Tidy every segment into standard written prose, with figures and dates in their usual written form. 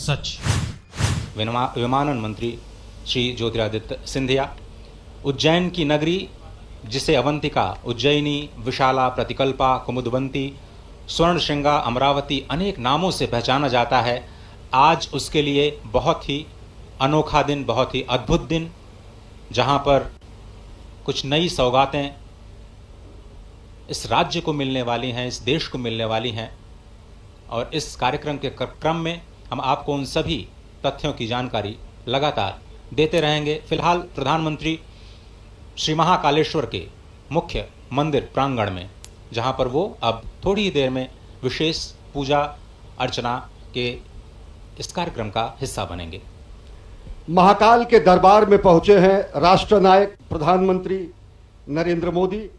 सच। विमानन मंत्री श्री ज्योतिरादित्य सिंधिया। उज्जैन की नगरी जिसे अवंतिका, उज्जैनी, विशाला, प्रतिकल्पा, कुमुदवंती, स्वर्णशृंगा, अमरावती अनेक नामों से पहचाना जाता है, आज उसके लिए बहुत ही अनोखा दिन, बहुत ही अद्भुत दिन, जहां पर कुछ नई सौगातें इस राज्य को मिलने वाली हैं, इस देश को मिलने वाली हैं। और इस कार्यक्रम के क्रम में हम आपको उन सभी तथ्यों की जानकारी लगातार देते रहेंगे। फिलहाल प्रधानमंत्री श्री महाकालेश्वर के मुख्य मंदिर प्रांगण में, जहां पर वो अब थोड़ी ही देर में विशेष पूजा अर्चना के इस कार्यक्रम का हिस्सा बनेंगे। महाकाल के दरबार में पहुंचे हैं राष्ट्रनायक प्रधानमंत्री नरेंद्र मोदी।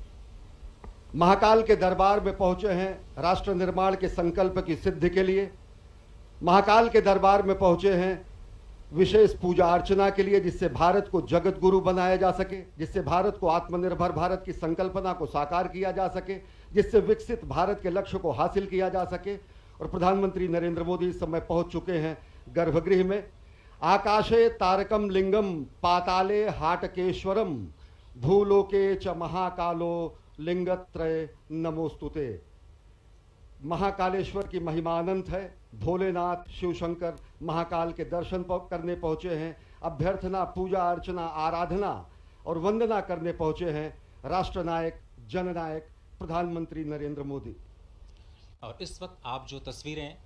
महाकाल के दरबार में पहुंचे हैं राष्ट्र निर्माण के संकल्प की सिद्धि के लिए। महाकाल के दरबार में पहुंचे हैं विशेष पूजा अर्चना के लिए, जिससे भारत को जगत गुरु बनाया जा सके, जिससे भारत को आत्मनिर्भर भारत की संकल्पना को साकार किया जा सके, जिससे विकसित भारत के लक्ष्य को हासिल किया जा सके। और प्रधानमंत्री नरेंद्र मोदी इस समय पहुंच चुके हैं गर्भगृह में। आकाशे तारकम लिंगम पाताले हाटकेश्वरम भूलोके च महाकालो लिंगत्रय नमोस्तुते। महाकालेश्वर की महिमा अनंत है। भोलेनाथ शिव शंकर महाकाल के दर्शन करने पहुंचे हैं। अभ्यर्थना, पूजा अर्चना, आराधना और वंदना करने पहुंचे हैं राष्ट्रनायक, जननायक प्रधानमंत्री नरेंद्र मोदी। और इस वक्त आप जो तस्वीरें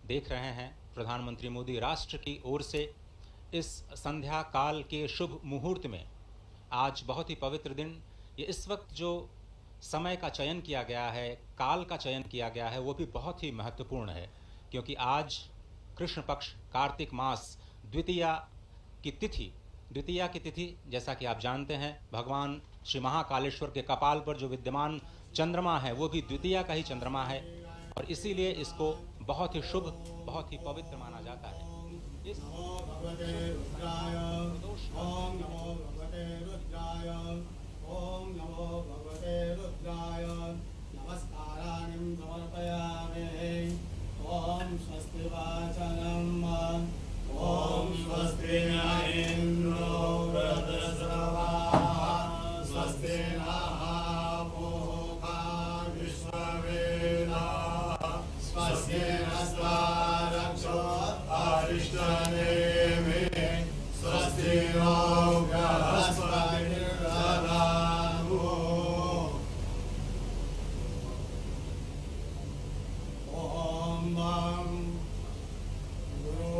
देख रहे हैं, प्रधानमंत्री मोदी राष्ट्र की ओर से इस संध्या काल के शुभ मुहूर्त में, आज बहुत ही पवित्र दिन, ये इस वक्त जो समय का चयन किया गया है, काल का चयन किया गया है, वो भी बहुत ही महत्वपूर्ण है, क्योंकि आज कृष्ण पक्ष कार्तिक मास द्वितीया की तिथि, जैसा कि आप जानते हैं, भगवान श्री महाकालेश्वर के कपाल पर जो विद्यमान चंद्रमा है वो भी द्वितीया का ही चंद्रमा है, और इसीलिए इसको बहुत ही शुभ, बहुत ही पवित्र माना जाता है। ओम नमो भगवते रुद्राय नमस्काराणि समर्पयामि। ओम स्वस्ति वाचनम। ओम स्वस्ति न इंद्रो वृद्धश्रवाः। स्वस्ति नः पूषा विश्ववेदाः। स्वस्ति नस्तारक्षो अरिष्टनेमिः। स्वस्ति नो बृहस्पतिर्दधातु।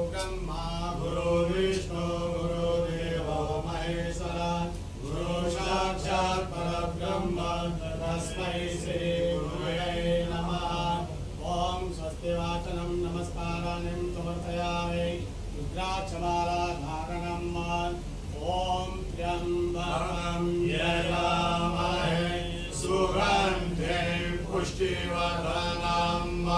ब्रह्मा गुरु विष्णु गुरुदेवो महेश्वरा गुरु साक्षात् परब्रह्म तस्मै श्री गुरवे नमः। ओम स्वस्ति वाचनम नमस्काराणि समर्पयामि। रुद्राक्षमाला धारणम्। ओम त्र्यंबकं यजामहे सुगन्धिं पुष्टिवर्धनम्।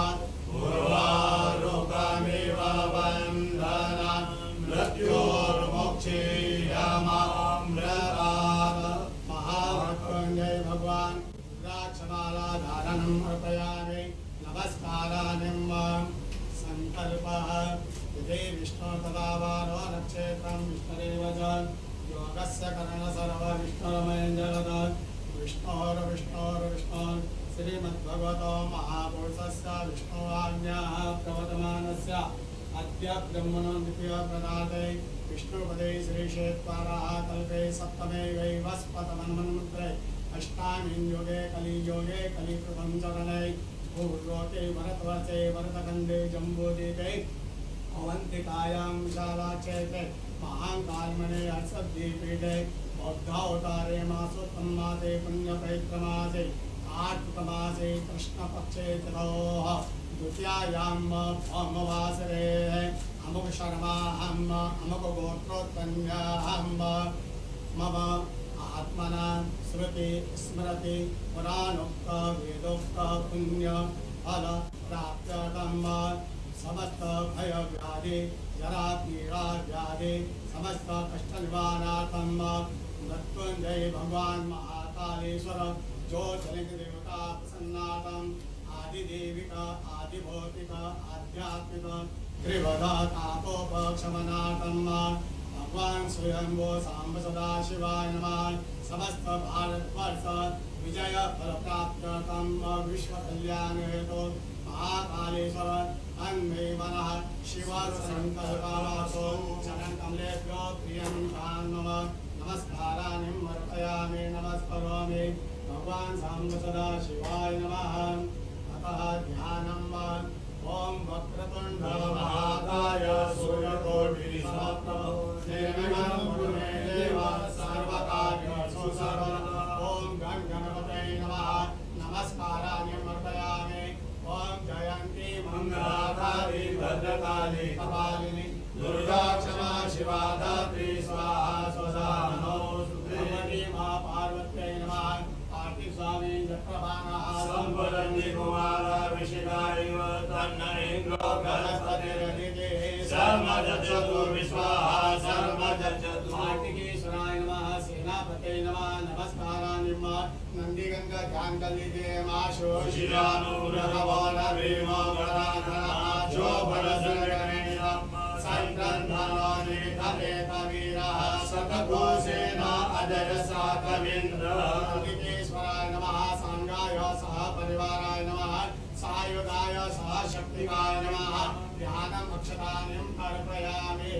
उर्वारुकमिव बन्धनं मृत्योर्मुक्षीयमामृतात्। महामृत्युंजय भगवान रुद्राक्षमाला धारणम् अर्पयामि। नमस्काराणि। संकल्पः यदि विष्णु तदा वारो नक्षत्रं विष्णुरेव च योगस्य करण सर्व विष्णुरमयं जगत्। विष्णोर्विष्णोर्विष्णोर् श्रीमद्भगवतो महापुरुषस्य विष्णुवाज्ञाः प्रवर्तमानस्य अद्य ब्रह्मणो द्वितीयप्रदाते विष्णुपदे श्रीक्षेत्राः कल्पे सप्तमे वैवस्पतमन्वन्मुद्रे अष्टामीं योगे कलियोगे कलिकृतं चरणे भूलोके भरतवर्षे भरतखण्डे जम्बूद्वीपे अवन्तिकायां विशालाक्षेत्रे महाकाल्मणे हर्षद्वीपीठे बौद्धावतारे मासोत्तम मासे पुण्यपवित्रमासे कार्तिकमासे कृष्णपक्षे ततोः द्वितीयायां भौमवासरे अमुकशर्माहम् अमुकगोत्रोत्पन्नाहम्। मम आत्मना श्रुति स्मृति पुराणोक्त वेदोक्त पुण्य फल प्राप्त्यर्थं समस्त भय व्याधि जरा पीड़ा व्याधि समस्त कष्ट निवारणार्थं मृत्युंजय भगवान महाकालेश्वर ज्योतिर्लिंग देवता प्रसन्नार्थं आदिदेविका आदिभौतिका आध्यात्मिक त्रिवदा तापोपक्षमनार्थं भगवान स्वयंभो सांब सदा शिवाय नमः। समस्त भारतवर्ष विजय फल प्राप्त्यर्थं विश्व कल्याण हेतु महाकालेश्वर अन्मे मनः शिव संकल्पवासो चरण कमलेभ्यो प्रियं मम नमस्काराणि अर्पयामि नमस्करोमि भगवान सांब सदा शिवाय नमः। अतः ध्यानम् ओम वक्रतुंड महाकाय सूर्यकोटि समप्रभ निर्विघ्नं कुरु मे देव सर्वकार्येषु सर्वदा। ओम गण गणपतये नमः नमस्काराणि अर्पयामि। ओम जयंती मंगलाकाली भद्रकाली कपालिनी दुर्गा क्षमा शिवा धात्री स्वाहा स्वधा नमोस्तुते। मां पार्वत्यै नमः। कार्तिक स्वामी चक्रवाणः संवदन्ति कुमार ऋषिकाय तन्नरेन्द्रो बृहस्पतिर्दिते सर्वजगतु विश्वाः सर्वजगतु। कार्तिकेश्वराय नमः सेनापतये नमः नमस्काराणि नंदीगंगा ध्यान कर लीजिए। मां शोषियानुरभवो नभीमो गणाधरः जो बलसंगणेशं संक्रन्धनो निधनेत वीरः शतघोषेण अजय साकविन्द्रः। कार्तिकेश्वराय नमः सांगाय सह परिवाराय नमः सायुधाय सह शक्तिकाय नमः। ध्यानम् अक्षतानि अर्पयामि।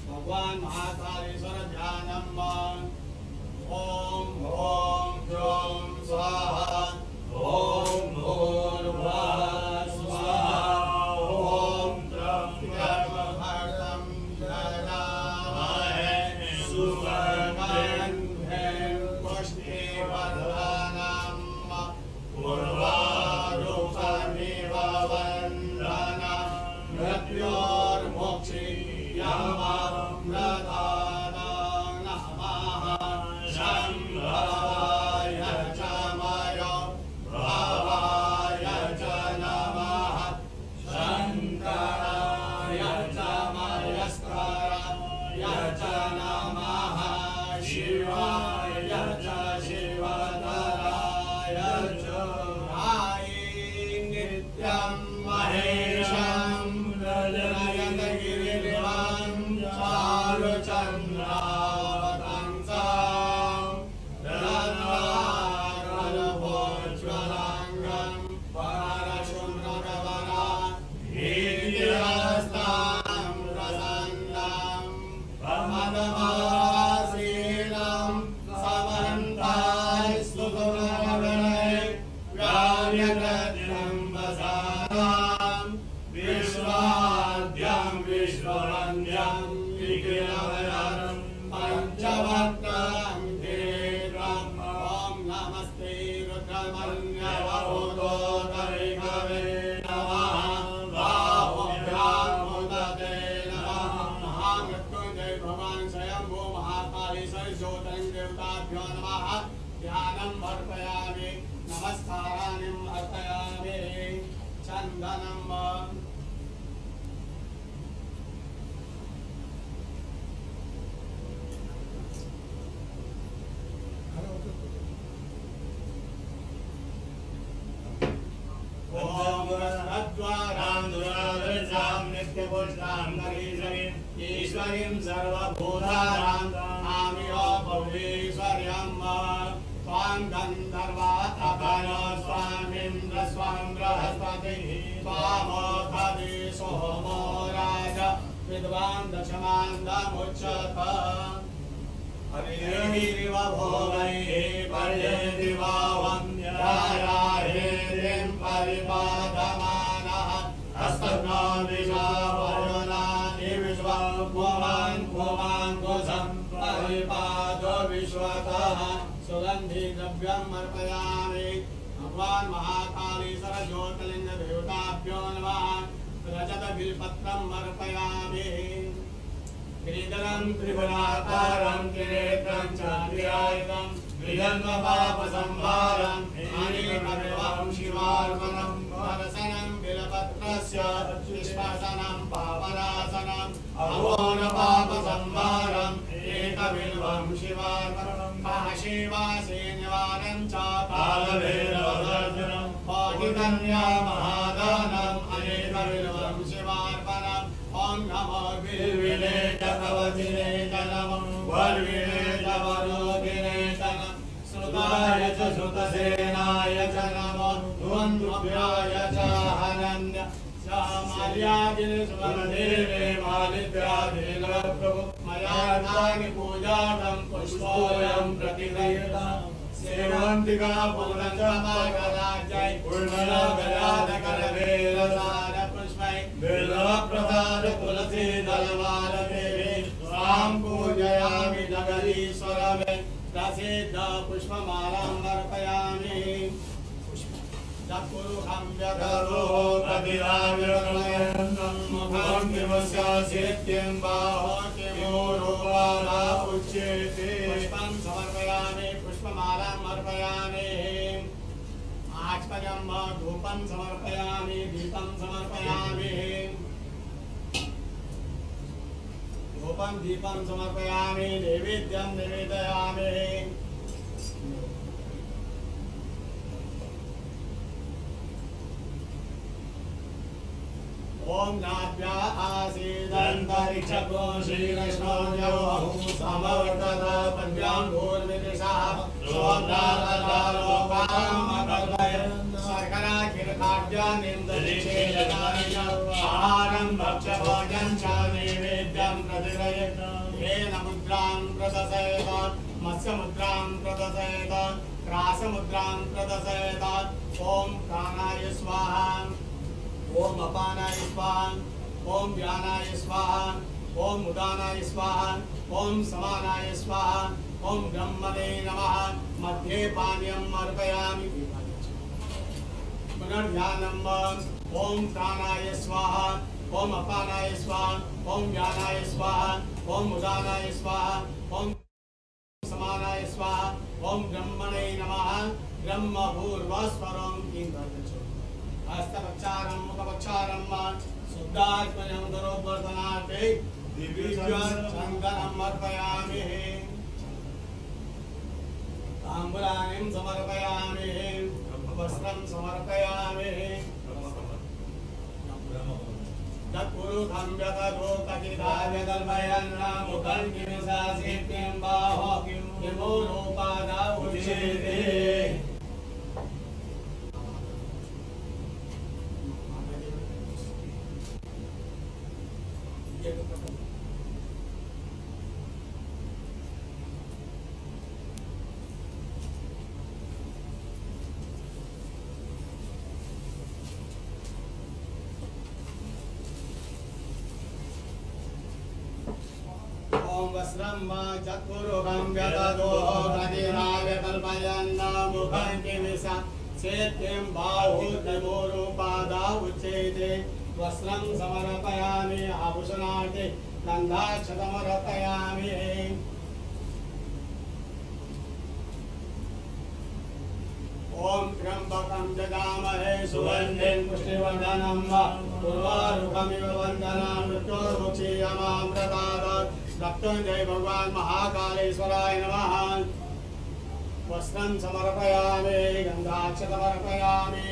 भगवान महाकालेश्वर ध्यानम् ओम ओम ह्रौं स्वाहा ओम भूर्भुवः स्वाहा ओम त्र्यम्बकं यजामहे सुवर्णं पुष्टिवर्धनं उर्वारुकमिव वन्दनं मृत्योर्मुक्षीयमामृतात् नमः। शम्भवाय च मयो भवाय च नमः। शङ्कराय च मयस्कराय च नमः। शिवाय च शिवतराय च नित्यं महेशं नयनगिरिवं चारुचन्द्रावतंसं रत्नाकरभोज्ज्वलाङ्गं परशुभ्रवरं हीरहस्तं प्रसन्नं प्रमदमासीनं समन्तास्तुतुमगणै व्यार्यगद्यम्बसानां विश्वाद्यं विश्ववन्द्यं विघ्नहरं पञ्चवक्त्रं धीरम्। ॐ नमस्ते रुद्रमन्यवभूतोदरिकवे नमः। बाहुभ्यां मुदते नमः। महामृत्युञ्जय भगवान् स्वयंभो महाकालेश्वर ज्योतिर्लिङ्ग देवताभ्यो नमः। ध्यानम् अर्पयामि नमस्काराणि अर्पयामि। चन्दनम् ओम अद्वारां दुरादर्शां नित्यपुष्टां नरीश्वरीं ईश्वरीं सर्वभूतानां आमियो भुवनेश्वर्यं स्वां गन्धर्वा अभयो स्वामिन्द्र स्वां बृहस्पतिः स्वामोऽधि सोमो राज विद्वान् दशमान्दमुच्यत। हरिरिव भोगैः पर्येति वा वन्द्यायाहेतिं परिपादमानः हस्तघ्नो दिशा वरुणानि विश्वं पुमाङ्कुशं परिपादो विश्वतः। सुगन्धि द्रव्यम् अर्पयामि। भगवान् महाकालेश्वर ज्योतिर्लिङ्ग देवताभ्यो नमः। रजत बिल्पत्रम् अर्पयामि। गिरिधरं त्रिगुणाकारं त्रिनेत्रं चान्द्रियायतं मृदङ्गपापसंहारं अनेकविधं शिवार्पणं वरसनं बिल्पत्रस्य निष्पासनं पापनाशनं अघोरपापसंहारं एकबिल्वं शिवार्पणं काशीवासे निवारणं च कालभैरवदर्शनं पाठिकन्या महादानम् अनेकबिल्वं शिवार्पणं उग्रसेनाय च नमो ध्रुवन्द्रुभ्याय च हनन्य माल्यादिने सुवर्णदेवे मालिद्यादिन प्रभु मया नानि पूजातं पुष्पोऽयं प्रतिगृह्यताम् सेवन्तिका पूर्णचमाकराज्यै पूर्णगजानकरवेलसार पुष्पै बिल्वप्रसाद तुलसी दलमालदेवे स्वां पूजयामि जगदीश्वरमे प्रसिद्ध पुष्पमालां अर्पयामि चक्षुरुहं व्यधरो प्रतिराव्यकलयन्तं मुखं किमस्य सिद्धिं बाहो किमूरुवाला उच्यते पुष्पं समर्पयामि पुष्पमालाम् अर्पयामि आचमनं धूपं समर्पयामि दीपं समर्पयामि धूपं दीपं समर्पयामि नैवेद्यं निवेदयामि ओम नाभ्या आसीदन्तरिक्षको श्रीकृष्णो जवहु समवर्तत पञ्चाङ्गोर्विदिशः सोऽब्दालोकामकल्पय शर्कराखिलखाद्यानिन्दरिक्षेदकानिच आहारं भक्ष्यभोजनं च नैवेद्यं प्रतिगृह्येत येन मुद्रां प्रदर्शयेत मत्स्यमुद्रां प्रदर्शयेत क्रासमुद्रां प्रदर्शयेत ओम प्राणाय स्वाहा ओम अपानाय स्वाहा ओम व्यानाय स्वाहा ओम उदानाय स्वाहा ओम समानाय स्वाहा ओम ब्रह्मणे नमः मध्ये पानीयम् अर्पयामि पुनर्ध्यानम् ओम प्राणाय स्वाहा ओम अपानाय स्वाहा ओम व्यानाय स्वाहा ओम उदानाय स्वाहा ओम समानाय स्वाहा ओम ब्रह्मणे नमः ब्रह्म भूर्भुवस्वरं किंकर्तुम् हस्तपक्षारं मुखपक्षारं शुद्धात्मजं दरोवर्धनार्थे दिव्यचन्दनम् अर्पयामि ताम्बूलानिं समर्पयामि वस्त्रं समर्पयामि तत्पुरुषं व्यतलोकचिदाय कल्पयन् मुखं किमिशासित्यं बाहो किमूरोपादा उच्यते वस्त्रं चतुरुखं व्यतलोकचिदाय कल्पयन् मुखं किमिशासित्यं बाहो किमूरोपादा उच्यते वस्त्रं समर्पयामि आभूषणार्थे गन्धाक्षतमर्पयामि ओम त्र्यंबकं जगामहे सुगन्धिं पुष्टिवर्धनं उर्वारुकमिव वन्दनं मृत्योर्मुक्षीयमामृतात् रक्तञ्जय भगवान् महाकालेश्वराय नमः वस्त्रं समर्पयामि गन्धाक्षतमर्पयामि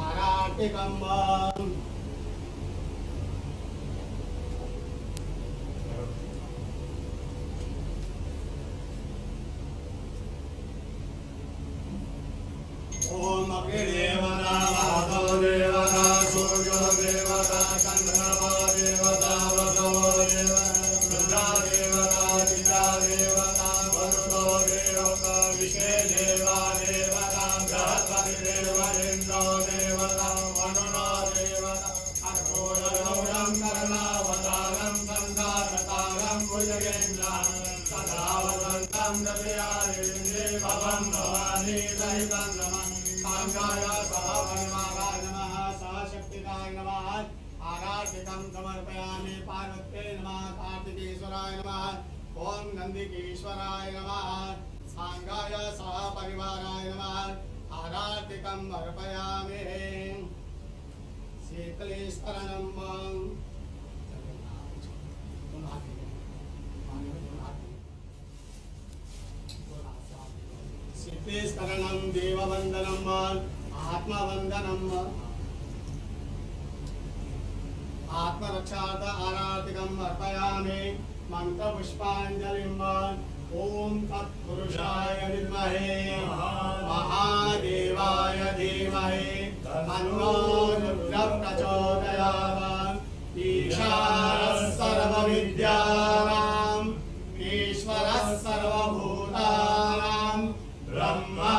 आराटिकम् ओम अग्निदेवता वातो देवता सूर्यो देवता चन्द्रमा देवता वसवो देवता रुद्रा देवता चित्रा देवता वरुणो देवता विषे देवा देवता बृहस्पति देव इन्द्रो देवता वरुणो देवता अर्घोरगौरं कर्णावतारं संधारतारं भुजगेन्द्रं सदा वसन्तं ददयादेवी भवं भवानी सहितं नमः कांगाय सहपरिवाराय नमः सहशक्तिकाय नमः आराधिकं समर्पयामि पार्वत्यै नमः कार्तिकेश्वराय नमः ओम नंदिकेश्वराय नमः सांगाय सहपरिवाराय नमः आराधिकं अर्पयामि शीतलेश्वरनं शीतलेश्वरनं देववन्दनं आत्मवन्दनं आत्मरक्षार्थ आराधिकम् अर्पयामि मंत्रपुष्पाञ्जलिं ओम तत्पुरुषाय विद्महे महादेवाय धीमहि तन्नो रुद्रः प्रचोदयात्। ईशानः सर्वविद्यानाम् ईश्वरः सर्वभूतानां ब्रह्मा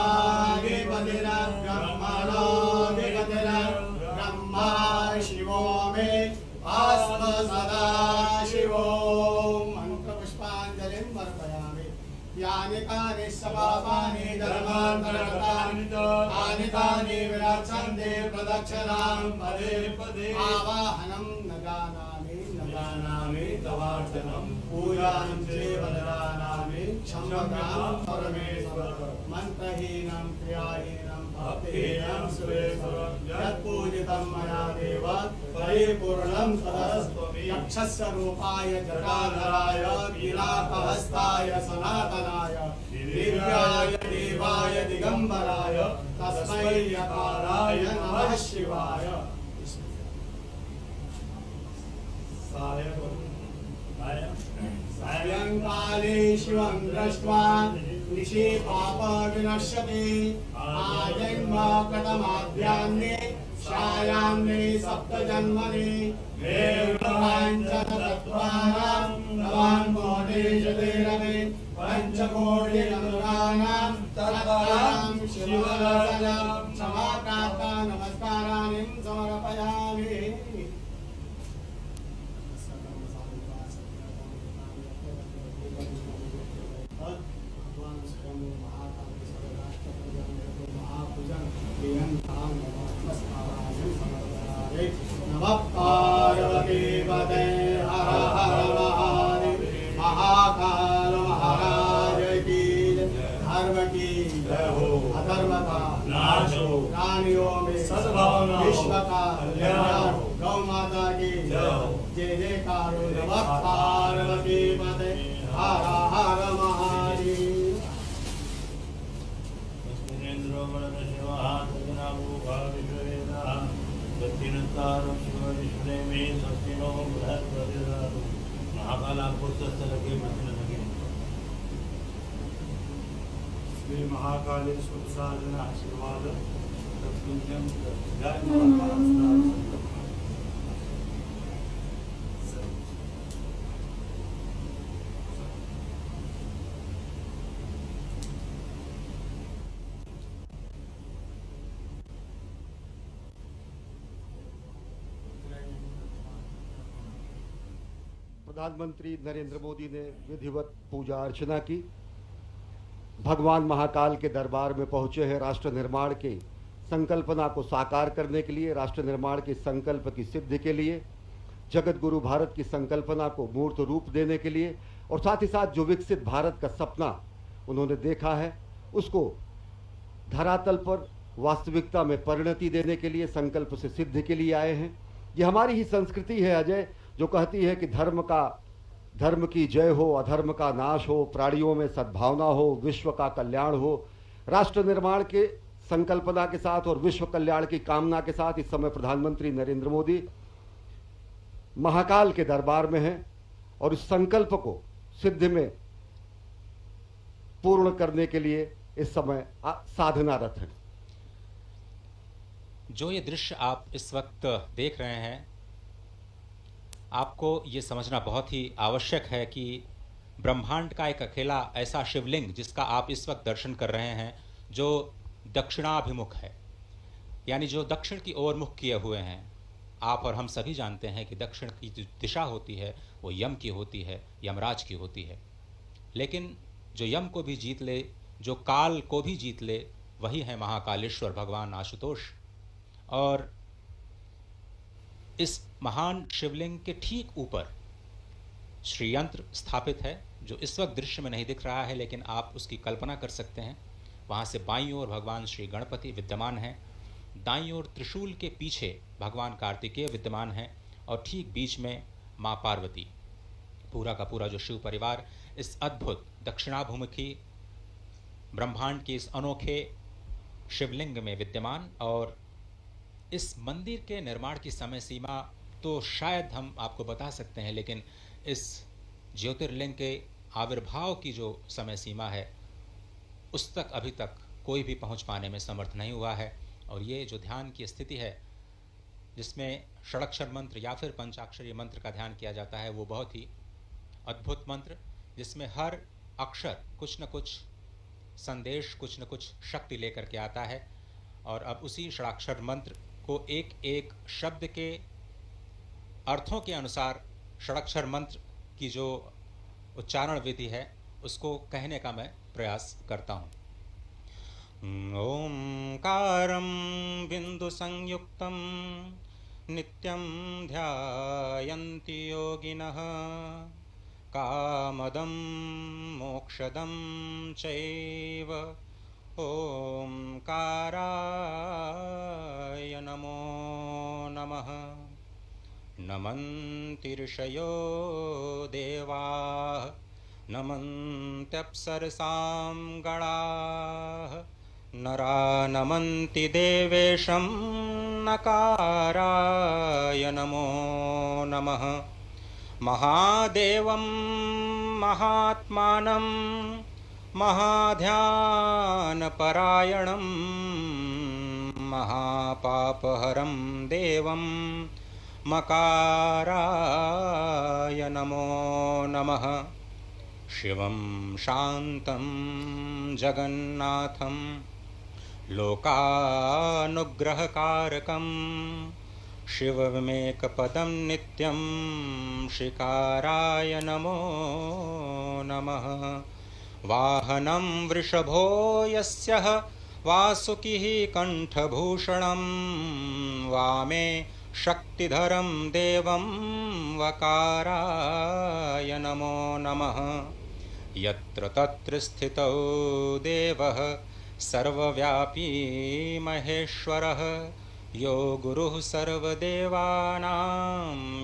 शिवो मे आस्म सदा शिवो। मंत्रपुष्पाञ्जलिं समर्पयामि। यानि कानि सपापानि धर्मान्तरकृतानि तानि तानि विरक्षन्ते प्रदक्षिणां पदे पदे। आवाहनं न जानामि तवार्चनं पूजां चैव न जानामि क्षम्यतां परमेश्वर। मन्त्रहीनं क्रियाहीनं भक्तिहीनं सुरेश्वर। यत्पूजितं मया देव परिपूर्णं तदस्तु। यक्षस्य रूपाय जटाधराय वीरापहस्ताय सनातनाय दिव्याय देवाय दिगंबराय तस्मै यकाराय नमः शिवाय। सायंकाले शिवं दृष्ट्वा निशि पापविनश्यति। आजन्म कृतमाद्यान्ने छायान्ने सप्तजन्मनि देवकाञ्चनतत्त्वानां नवान्कोटिशतेरवे पञ्चकोटिनमस्काराणां तत्त्वानां शिवदर्शनं समाप्राप्ता नमस्काराणि समर्पयामि। नमः पार्वती पते हर हर महादेव। महाकाल महाराज की धर्म की जय हो। अधर्म का नाश हो। प्राणियों में सद्भावना, विश्व का कल्याण हो। गौ माता की जय हो। जय जयकार। नमः पार्वती पते हर हर महादेव। श्री महाकालेश्वर साधना आशीर्वाद तत्पुण्यं जय महाकाल। प्रधानमंत्री नरेंद्र मोदी ने विधिवत पूजा अर्चना की। भगवान महाकाल के दरबार में पहुंचे हैं राष्ट्र निर्माण के संकल्पना को साकार करने के लिए, राष्ट्र निर्माण के संकल्प की सिद्धि के लिए, जगत गुरु भारत की संकल्पना को मूर्त रूप देने के लिए, और साथ ही साथ जो विकसित भारत का सपना उन्होंने देखा है उसको धरातल पर वास्तविकता में परिणति देने के लिए, संकल्प से सिद्धि के लिए आए हैं। ये हमारी ही संस्कृति है अजय, जो कहती है कि धर्म की जय हो, अधर्म का नाश हो, प्राणियों में सद्भावना हो, विश्व का कल्याण हो। राष्ट्र निर्माण के संकल्पना के साथ और विश्व कल्याण की कामना के साथ इस समय प्रधानमंत्री नरेंद्र मोदी महाकाल के दरबार में हैं और इस संकल्प को सिद्धि में पूर्ण करने के लिए इस समय साधनारत हैं। जो ये दृश्य आप इस वक्त देख रहे हैं, आपको ये समझना बहुत ही आवश्यक है कि ब्रह्मांड का एक अकेला ऐसा शिवलिंग जिसका आप इस वक्त दर्शन कर रहे हैं, जो दक्षिणाभिमुख है, यानी जो दक्षिण की ओर मुख किए हुए हैं। आप और हम सभी जानते हैं कि दक्षिण की जो दिशा होती है वो यम की होती है, यमराज की होती है। लेकिन जो यम को भी जीत ले, जो काल को भी जीत ले, वही है महाकालेश्वर भगवान आशुतोष। और इस महान शिवलिंग के ठीक ऊपर श्रीयंत्र स्थापित है, जो इस वक्त दृश्य में नहीं दिख रहा है, लेकिन आप उसकी कल्पना कर सकते हैं। वहाँ से बाईं ओर भगवान श्री गणपति विद्यमान हैं, दाईं ओर त्रिशूल के पीछे भगवान कार्तिकेय विद्यमान हैं, और ठीक बीच में माँ पार्वती। पूरा का पूरा जो शिव परिवार इस अद्भुत दक्षिणाभिमुखी ब्रह्मांड के इस अनोखे शिवलिंग में विद्यमान। और इस मंदिर के निर्माण की समय सीमा तो शायद हम आपको बता सकते हैं, लेकिन इस ज्योतिर्लिंग के आविर्भाव की जो समय सीमा है उस तक अभी तक कोई भी पहुंच पाने में समर्थ नहीं हुआ है। और ये जो ध्यान की स्थिति है जिसमें षडाक्षर मंत्र या फिर पंचाक्षरी मंत्र का ध्यान किया जाता है, वो बहुत ही अद्भुत मंत्र जिसमें हर अक्षर कुछ न कुछ संदेश, कुछ न कुछ शक्ति लेकर के आता है। और अब उसी षडाक्षर मंत्र को एक एक शब्द के अर्थों के अनुसार षडाक्षर मंत्र की जो उच्चारण विधि है उसको कहने का मैं प्रयास करता हूँ। ओंकारं बिंदु संयुक्तं नित्यं ध्यायन्ति योगिनः कामदं मोक्षदं चैव ओंकाराय नमो नमः। नमन्ति ऋषयो देवाः नमन्त्यप्सरसां गणाः नरा नमन्ति देवेशं नकाराय नमो नमः। महादेवं महात्मानं महाध्यानपरायणं महापापहरं देवं मकाराय नमो नमः। शिवं शान्तं जगन्नाथं लोकानुग्रहकारकं शिवमेकपदं नित्यं शिकाराय नमो नमः। वाहनं वृषभो यस्यः वासुकिः कंठभूषणं वामे शक्तिधरं देवं वकाराय नमो नमः। यत्र तत्र स्थितो देवः सर्वव्यापी महेश्वरः यो गुरुः सर्वदेवानां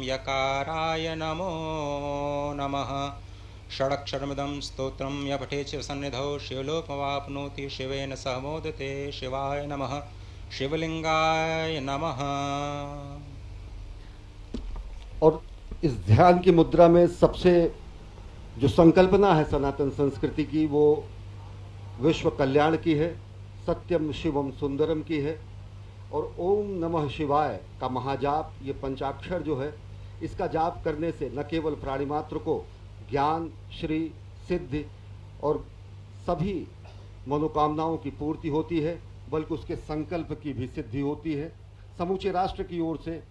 यकाराय नमो नमः। षडक्षरमिदं स्तोत्रं य पठेत् शिवसन्निधौ शिवलोकमवाप्नोति शिवेन सह मोदते। शिवाय नमः। शिवलिंगाय नमः। और इस ध्यान की मुद्रा में सबसे जो संकल्पना है सनातन संस्कृति की वो विश्व कल्याण की है, सत्यम शिवम सुंदरम की है। और ओम नमः शिवाय का महाजाप, ये पंचाक्षर जो है इसका जाप करने से न केवल प्राणी मात्र को ज्ञान, श्री, सिद्धि और सभी मनोकामनाओं की पूर्ति होती है, बल्कि उसके संकल्प की भी सिद्धि होती है। समूचे राष्ट्र की ओर से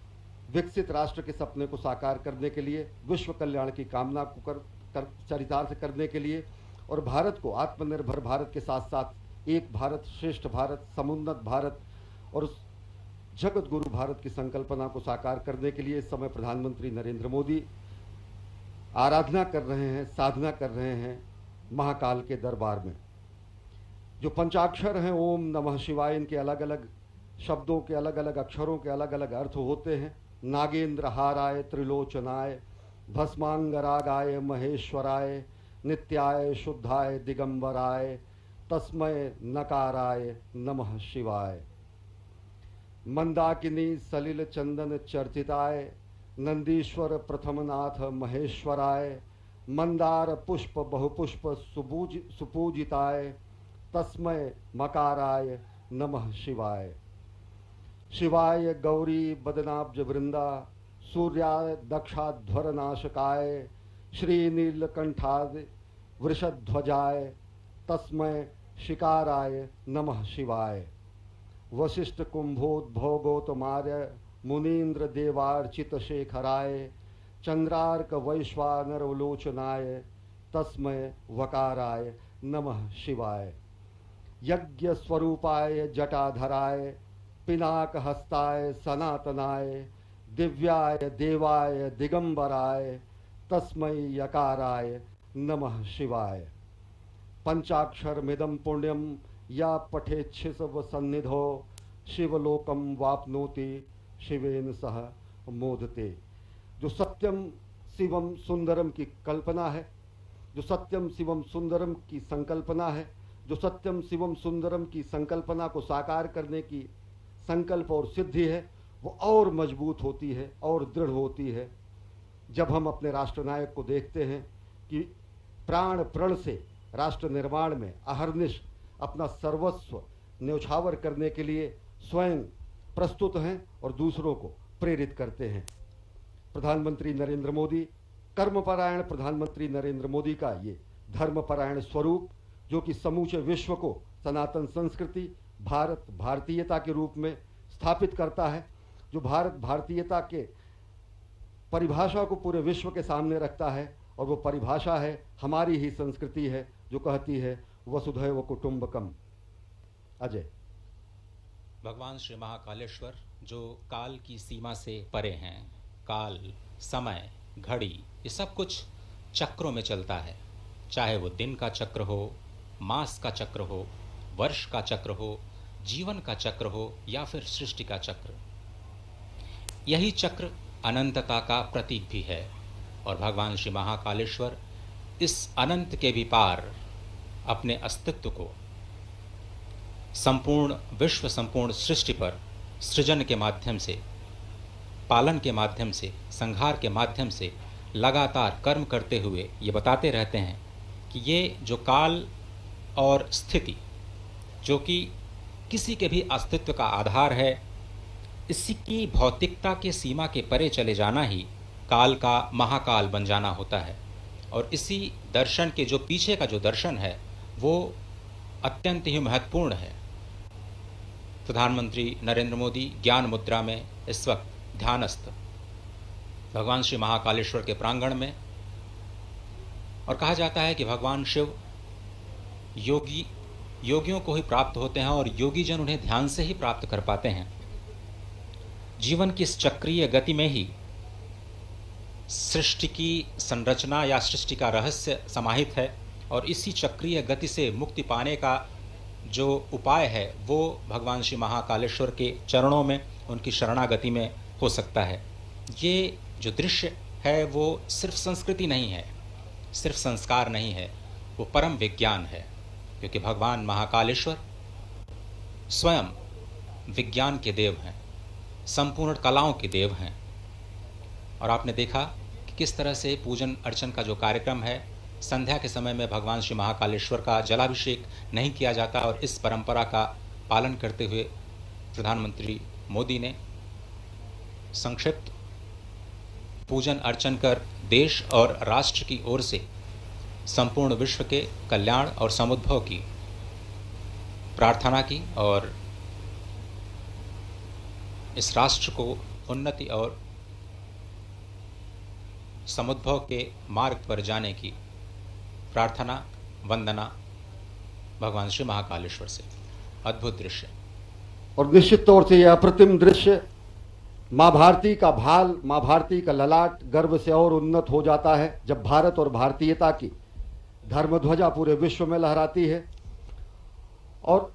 विकसित राष्ट्र के सपने को साकार करने के लिए, विश्व कल्याण की कामना को चरितार्थ करने के लिए और भारत को आत्मनिर्भर भारत के साथ साथ एक भारत श्रेष्ठ भारत, समुन्नत भारत और जगत गुरु भारत की संकल्पना को साकार करने के लिए इस समय प्रधानमंत्री नरेंद्र मोदी आराधना कर रहे हैं, साधना कर रहे हैं महाकाल के दरबार में। जो पंचाक्षर हैं ओम नमः शिवाय, इनके अलग अलग शब्दों के अलग अलग अक्षरों के अलग अलग अर्थ होते हैं। नागेंद्र हाराय त्रिलोचनाय भस्मांगरागाय महेश्वराय नित्याय शुद्धाय दिगंबराय तस्मय नकाराय नमः शिवाय। मंदाकिनी सलिल चंदन चर्चिताय नंदीश्वर प्रथमनाथ महेश्वराय मंदार पुष्प बहुपुष्प सुपूजिताय तस्मय मकाराय नमः शिवाय। शिवाय गौरी बदनाब्ज वृंदा सूर्याय दक्षाध्वर नाशकाय श्रीनीलकंठाय वृषध्वजाय तस्मय शिकाराय नमः शिवाय। वशिष्ठ कुंभोद्भोगोतमार्य मुनीन्द्र देवार्चित शेखराय चंद्रार्क वैश्वानरवलोचनाय तस्मय वकाराय नमः शिवाय। यज्ञ स्वरूपाय जटाधराय पिनाक हस्ताय सनातनाय दिव्याय देवाय दिगंबराय तस्मै यकाराय नमः शिवाय। पंचाक्षरमिदं पुण्यं या पठेच्छिव सन्निधो शिवलोकम वाप्नोति शिवेन सह मोदते। जो सत्यम शिवम सुंदरम की कल्पना है, जो सत्यम शिवम सुंदरम की संकल्पना है, जो सत्यम शिवम सुंदरम की संकल्पना को साकार करने की संकल्प और सिद्धि है, वो और मजबूत होती है और दृढ़ होती है जब हम अपने राष्ट्रनायक को देखते हैं कि प्राण प्रण से राष्ट्र निर्माण में अहर्निश अपना सर्वस्व न्यौछावर करने के लिए स्वयं प्रस्तुत हैं और दूसरों को प्रेरित करते हैं। प्रधानमंत्री नरेंद्र मोदी, कर्मपरायण प्रधानमंत्री नरेंद्र मोदी का ये धर्मपरायण स्वरूप, जो कि समूचे विश्व को सनातन संस्कृति, भारत भारतीयता के रूप में स्थापित करता है, जो भारत भारतीयता के परिभाषा को पूरे विश्व के सामने रखता है, और वो परिभाषा है हमारी ही संस्कृति है, जो कहती है वसुधैव कुटुंबकम। अजय। भगवान श्री महाकालेश्वर जो काल की सीमा से परे हैं, काल, समय, घड़ी, ये सब कुछ चक्रों में चलता है, चाहे वो दिन का चक्र हो, मास का चक्र हो, वर्ष का चक्र हो, जीवन का चक्र हो, या फिर सृष्टि का चक्र। यही चक्र अनंतता का प्रतीक भी है, और भगवान श्री महाकालेश्वर इस अनंत के भी पार अपने अस्तित्व को संपूर्ण विश्व, संपूर्ण सृष्टि पर सृजन के माध्यम से, पालन के माध्यम से, संहार के माध्यम से लगातार कर्म करते हुए ये बताते रहते हैं कि ये जो काल और स्थिति, जो कि किसी के भी अस्तित्व का आधार है, इसी की भौतिकता के सीमा के परे चले जाना ही काल का महाकाल बन जाना होता है। और इसी दर्शन के जो पीछे का जो दर्शन है वो अत्यंत ही महत्वपूर्ण है। प्रधानमंत्री नरेंद्र मोदी ज्ञान मुद्रा में इस वक्त ध्यानस्थ भगवान श्री महाकालेश्वर के प्रांगण में, और कहा जाता है कि भगवान शिव योगियों को ही प्राप्त होते हैं और योगी जन उन्हें ध्यान से ही प्राप्त कर पाते हैं। जीवन की इस चक्रीय गति में ही सृष्टि की संरचना या सृष्टि का रहस्य समाहित है, और इसी चक्रीय गति से मुक्ति पाने का जो उपाय है वो भगवान श्री महाकालेश्वर के चरणों में, उनकी शरणागति में हो सकता है। ये जो दृश्य है वो सिर्फ संस्कृति नहीं है, सिर्फ संस्कार नहीं है, वो परम विज्ञान है, क्योंकि भगवान महाकालेश्वर स्वयं विज्ञान के देव हैं, संपूर्ण कलाओं के देव हैं। और आपने देखा कि किस तरह से पूजन अर्चन का जो कार्यक्रम है, संध्या के समय में भगवान श्री महाकालेश्वर का जलाभिषेक नहीं किया जाता, और इस परंपरा का पालन करते हुए प्रधानमंत्री मोदी ने संक्षिप्त पूजन अर्चन कर देश और राष्ट्र की ओर से संपूर्ण विश्व के कल्याण और समुद्भव की प्रार्थना की, और इस राष्ट्र को उन्नति और समुद्भव के मार्ग पर जाने की प्रार्थना, वंदना भगवान श्री महाकालेश्वर से। अद्भुत दृश्य। और निश्चित तौर से यह अप्रतिम दृश्य माँ भारती का भाल, माँ भारती का ललाट गर्व से और उन्नत हो जाता है जब भारत और भारतीयता की धर्मध्वजा पूरे विश्व में लहराती है। और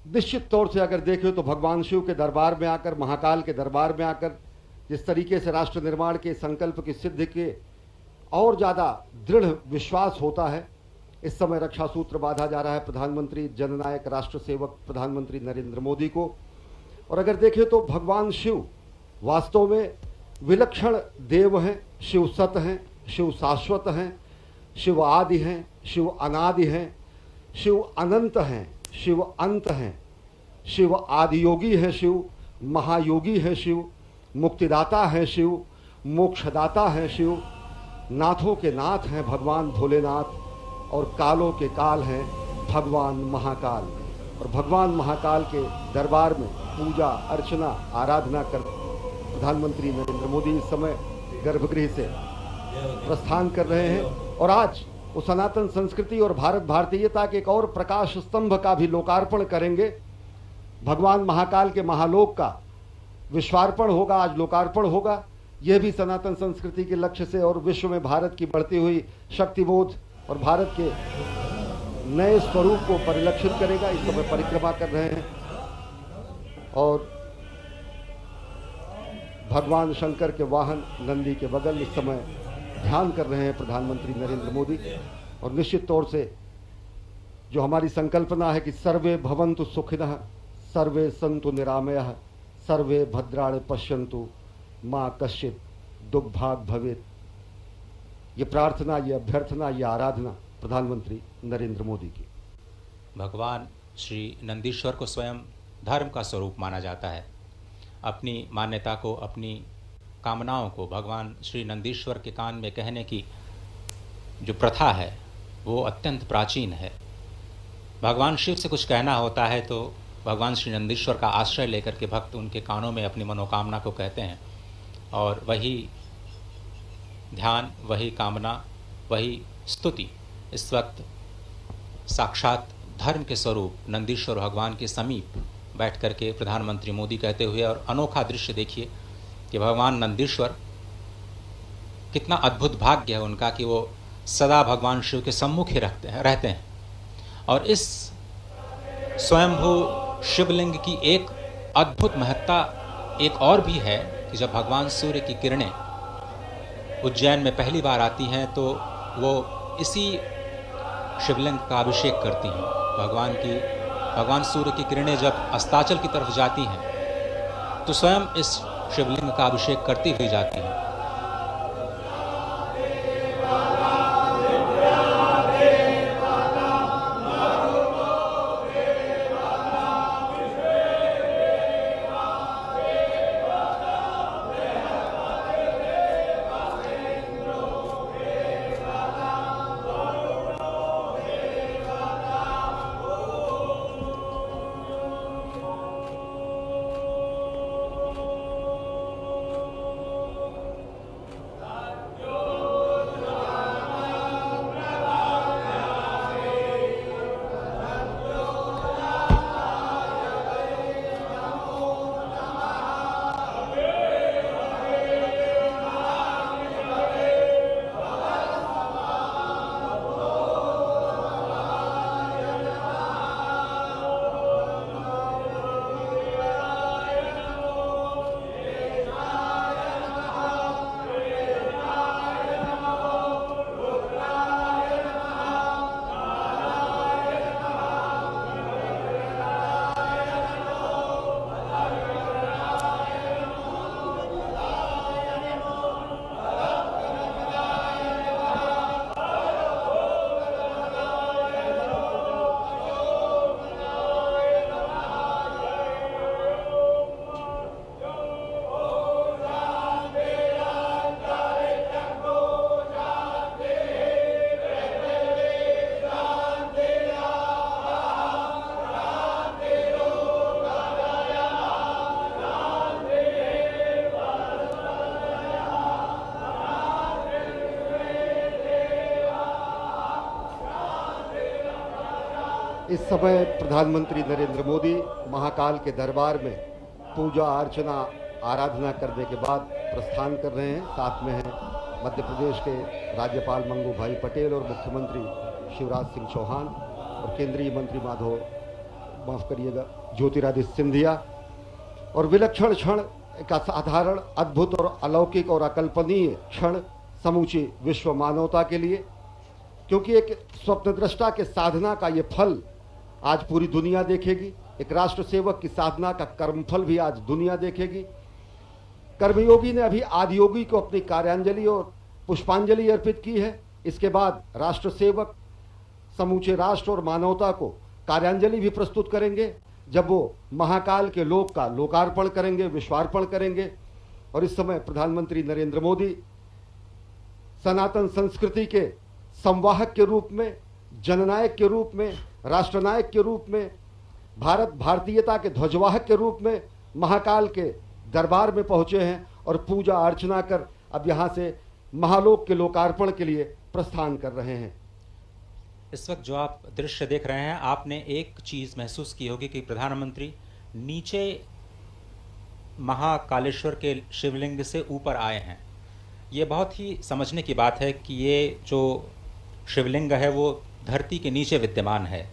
निश्चित तौर से अगर देखें तो भगवान शिव के दरबार में आकर, महाकाल के दरबार में आकर जिस तरीके से राष्ट्र निर्माण के संकल्प की सिद्धि के और ज़्यादा दृढ़ विश्वास होता है। इस समय रक्षा सूत्र बांधा जा रहा है प्रधानमंत्री जननायक राष्ट्र सेवक प्रधानमंत्री नरेंद्र मोदी को। और अगर देखें तो भगवान शिव वास्तव में विलक्षण देव हैं, शिव सत हैं, शिव शाश्वत हैं, शिव आदि हैं, शिव अनादि हैं, शिव अनंत हैं, शिव अंत हैं, शिव आदियोगी हैं, शिव महायोगी हैं, शिव मुक्तिदाता हैं, शिव मोक्षदाता हैं, शिव नाथों के नाथ हैं भगवान भोलेनाथ, और कालों के काल हैं भगवान महाकाल। और भगवान महाकाल के दरबार में पूजा अर्चना आराधना कर प्रधानमंत्री नरेंद्र मोदी इस समय गर्भगृह से प्रस्थान कर रहे हैं। और आज वो सनातन संस्कृति और भारत भारतीयता के एक और प्रकाश स्तंभ का भी लोकार्पण करेंगे। भगवान महाकाल के महालोक का विश्वार्पण होगा, आज लोकार्पण होगा। यह भी सनातन संस्कृति के लक्ष्य से और विश्व में भारत की बढ़ती हुई शक्तिबोध और भारत के नए स्वरूप को परिलक्षित करेगा। इस समय परिक्रमा कर रहे हैं और भगवान शंकर के वाहन नंदी के बगल इस समय ध्यान कर रहे हैं प्रधानमंत्री नरेंद्र मोदी। और निश्चित तौर से जो हमारी संकल्पना है कि सर्वे भवन्तु सुखिनः, सर्वे सन्तु निरामयः, सर्वे भद्राणि पश्यन्तु मां कश्चित् दुर्भाग् भवेत्, ये प्रार्थना, ये अभ्यर्थना, ये आराधना प्रधानमंत्री नरेंद्र मोदी की। भगवान श्री नंदीश्वर को स्वयं धर्म का स्वरूप माना जाता है। अपनी मान्यता को, अपनी कामनाओं को भगवान श्री नंदीश्वर के कान में कहने की जो प्रथा है वो अत्यंत प्राचीन है। भगवान शिव से कुछ कहना होता है तो भगवान श्री नंदीश्वर का आश्रय लेकर के भक्त उनके कानों में अपनी मनोकामना को कहते हैं और वही ध्यान, वही कामना, वही स्तुति इस वक्त साक्षात धर्म के स्वरूप नंदीश्वर भगवान के समीप बैठ करके प्रधानमंत्री मोदी कहते हुए, और अनोखा दृश्य देखिए कि भगवान नंदीश्वर, कितना अद्भुत भाग्य है उनका कि वो सदा भगवान शिव के सम्मुख ही रहते हैं। और इस स्वयंभू शिवलिंग की एक अद्भुत महत्ता एक और भी है कि जब भगवान सूर्य की किरणें उज्जैन में पहली बार आती हैं तो वो इसी शिवलिंग का अभिषेक करती हैं। भगवान सूर्य की किरणें जब अस्ताचल की तरफ जाती हैं तो स्वयं इस शिवलिंग का अभिषेक करती हुई जाती हैं। इस समय प्रधानमंत्री नरेंद्र मोदी महाकाल के दरबार में पूजा अर्चना आराधना करने के बाद प्रस्थान कर रहे हैं। साथ में हैं मध्य प्रदेश के राज्यपाल मंगू भाई पटेल और मुख्यमंत्री शिवराज सिंह चौहान और केंद्रीय मंत्री ज्योतिरादित्य सिंधिया। और विलक्षण क्षण, एक असाधारण, अद्भुत और अलौकिक और अकल्पनीय क्षण समूची विश्व मानवता के लिए, क्योंकि एक स्वप्नदृष्टा के साधना का ये फल आज पूरी दुनिया देखेगी। एक राष्ट्र सेवक की साधना का कर्मफल भी आज दुनिया देखेगी। कर्मयोगी ने अभी आदियोगी को अपनी कार्यांजलि और पुष्पांजलि अर्पित की है। इसके बाद राष्ट्र सेवक समूचे राष्ट्र और मानवता को कार्यांजलि भी प्रस्तुत करेंगे जब वो महाकाल के लोक का लोकार्पण करेंगे, विश्वार्पण करेंगे। और इस समय प्रधानमंत्री नरेंद्र मोदी सनातन संस्कृति के संवाहक के रूप में, जननायक के रूप में, राष्ट्रनायक के रूप में, भारतीयता के ध्वजवाहक के रूप में महाकाल के दरबार में पहुंचे हैं और पूजा अर्चना कर अब यहां से महालोक के लोकार्पण के लिए प्रस्थान कर रहे हैं। इस वक्त जो आप दृश्य देख रहे हैं, आपने एक चीज महसूस की होगी कि प्रधानमंत्री नीचे महाकालेश्वर के शिवलिंग से ऊपर आए हैं। ये बहुत ही समझने की बात है कि ये जो शिवलिंग है वो धरती के नीचे विद्यमान है।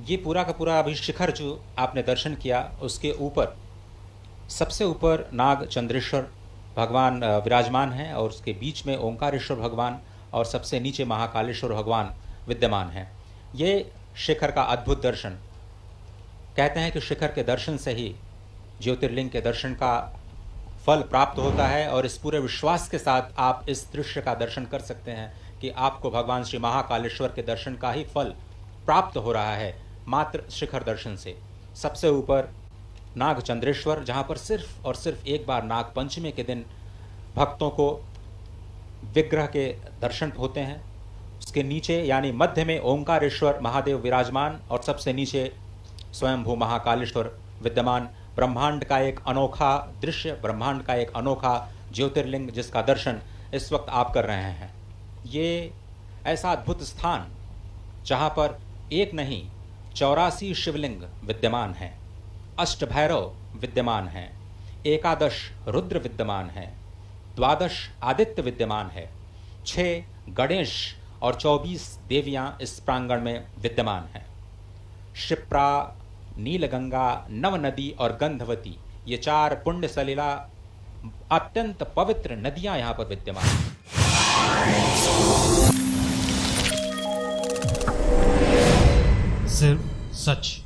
ये पूरा का पूरा अभी शिखर जो आपने दर्शन किया, उसके ऊपर, सबसे ऊपर नाग चंद्रेश्वर भगवान विराजमान हैं और उसके बीच में ओंकारेश्वर भगवान और सबसे नीचे महाकालेश्वर भगवान विद्यमान हैं। ये शिखर का अद्भुत दर्शन, कहते हैं कि शिखर के दर्शन से ही ज्योतिर्लिंग के दर्शन का फल प्राप्त होता है। और इस पूरे विश्वास के साथ आप इस दृश्य का दर्शन कर सकते हैं कि आपको भगवान श्री महाकालेश्वर के दर्शन का ही फल प्राप्त हो रहा है मात्र शिखर दर्शन से। सबसे ऊपर नागचंद्रेश्वर, जहाँ पर सिर्फ और सिर्फ एक बार नाग पंचमी के दिन भक्तों को विग्रह के दर्शन होते हैं। उसके नीचे यानी मध्य में ओंकारेश्वर महादेव विराजमान और सबसे नीचे स्वयंभू महाकालेश्वर विद्यमान। ब्रह्मांड का एक अनोखा दृश्य, ब्रह्मांड का एक अनोखा ज्योतिर्लिंग जिसका दर्शन इस वक्त आप कर रहे हैं। ये ऐसा अद्भुत स्थान जहाँ पर एक नहीं 84 शिवलिंग विद्यमान हैं, अष्टभैरव विद्यमान हैं, 11 रुद्र विद्यमान हैं, 12 आदित्य विद्यमान है, 6 गणेश और 24 देवियां इस प्रांगण में विद्यमान हैं। क्षिप्रा, नीलगंगा, नव नदी और गंधवती, ये 4 पुण्य सलिला अत्यंत पवित्र नदियां यहां पर विद्यमान हैं। सिर्फ सच।